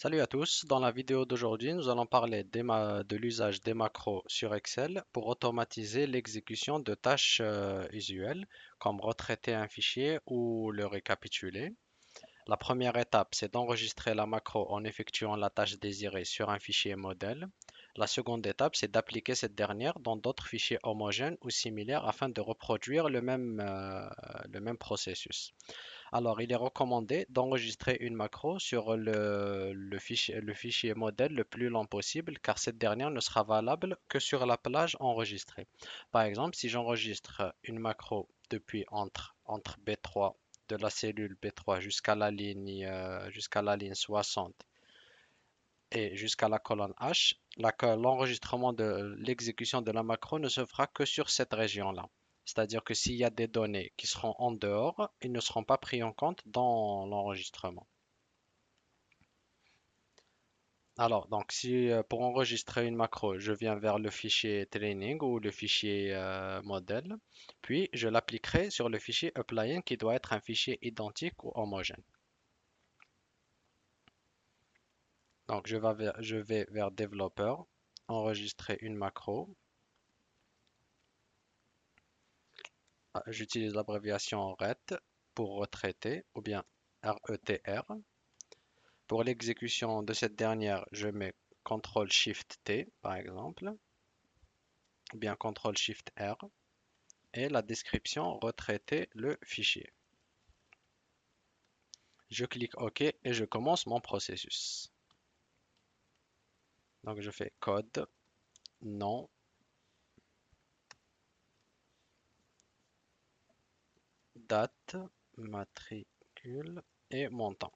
Salut à tous, dans la vidéo d'aujourd'hui, nous allons parler de l'usage des macros sur Excel pour automatiser l'exécution de tâches usuelles, comme retraiter un fichier ou le récapituler. La première étape, c'est d'enregistrer la macro en effectuant la tâche désirée sur un fichier modèle. La seconde étape, c'est d'appliquer cette dernière dans d'autres fichiers homogènes ou similaires afin de reproduire le même processus. Alors, il est recommandé d'enregistrer une macro sur le fichier modèle le plus long possible, car cette dernière ne sera valable que sur la plage enregistrée. Par exemple, si j'enregistre une macro depuis entre B3 de la cellule B3 jusqu'à la ligne 60 et jusqu'à la colonne H, l'enregistrement de l'exécution de la macro ne se fera que sur cette région-là. C'est-à-dire que s'il y a des données qui seront en dehors, ils ne seront pas pris en compte dans l'enregistrement. Alors, donc, si pour enregistrer une macro, je viens vers le fichier training ou le fichier modèle, puis je l'appliquerai sur le fichier applying qui doit être un fichier identique ou homogène. Donc, je vais vers développeur, enregistrer une macro. J'utilise l'abréviation RET pour retraiter ou bien RETR. Pour l'exécution de cette dernière, je mets CTRL-SHIFT-T par exemple, ou bien CTRL-SHIFT-R et la description retraiter le fichier. Je clique OK et je commence mon processus. Donc je fais code, nom, date, matricule et montant.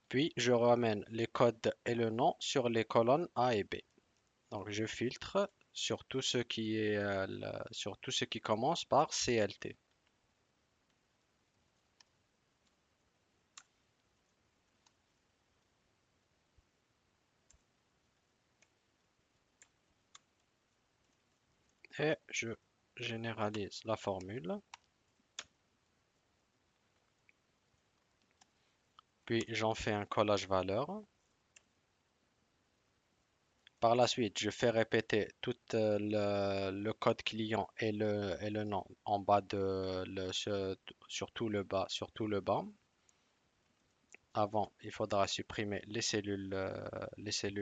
Puis je ramène les codes et le nom sur les colonnes A et B. Donc je filtre sur tout ce qui est sur tout ce qui commence par CLT. Et je généralise la formule. Puis j'en fais un collage valeur. Par la suite, je fais répéter tout le code client et le nom en bas sur tout le bas, sur tout le bas. Avant, il faudra supprimer les cellules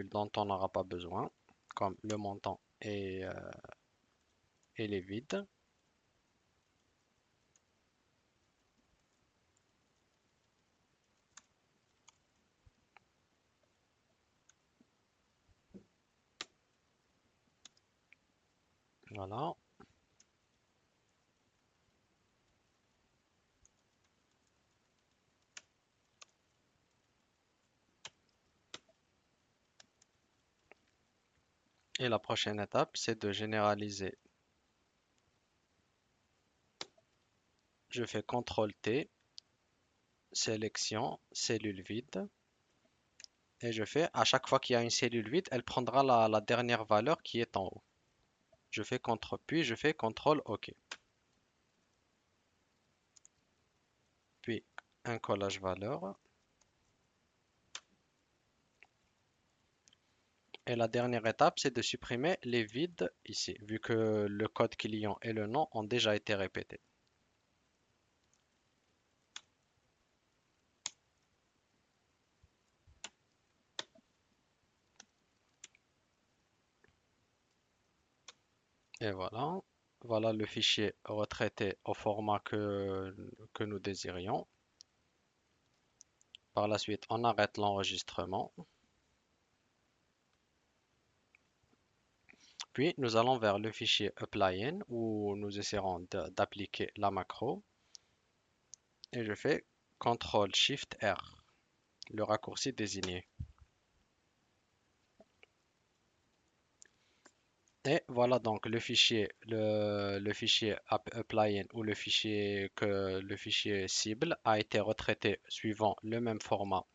dont on n'aura pas besoin, comme le montant et les vides. Voilà. Et la prochaine étape, c'est de généraliser. Je fais CTRL-T, sélection, cellule vide. Et je fais, à chaque fois qu'il y a une cellule vide, elle prendra la dernière valeur qui est en haut. Je fais CTRL, puis je fais CTRL OK. Puis un collage valeur. Et la dernière étape, c'est de supprimer les vides ici, vu que le code client et le nom ont déjà été répétés. Et voilà. Voilà le fichier retraité au format que nous désirions. Par la suite, on arrête l'enregistrement. Puis, nous allons vers le fichier apply-in où nous essaierons d'appliquer la macro. Et je fais CTRL-SHIFT-R, le raccourci désigné. Et voilà donc le fichier apply-in ou le fichier cible a été retraité suivant le même format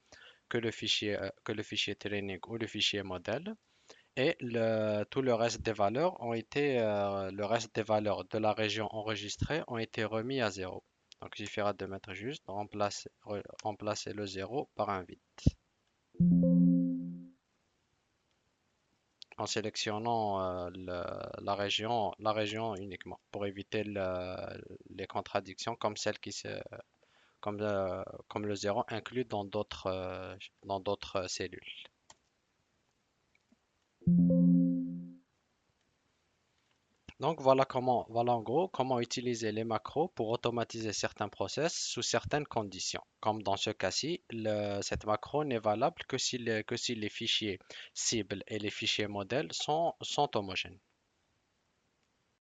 que le fichier training ou le fichier modèle. Et tout le reste des valeurs le reste des valeurs de la région enregistrée ont été remis à zéro. Donc il suffira de mettre juste, remplacer le zéro par un vide. En sélectionnant la région uniquement pour éviter les contradictions comme celle comme le zéro inclus dans d'autres cellules. Donc voilà en gros comment utiliser les macros pour automatiser certains process sous certaines conditions. Comme dans ce cas-ci, cette macro n'est valable que si les fichiers cibles et les fichiers modèles sont homogènes.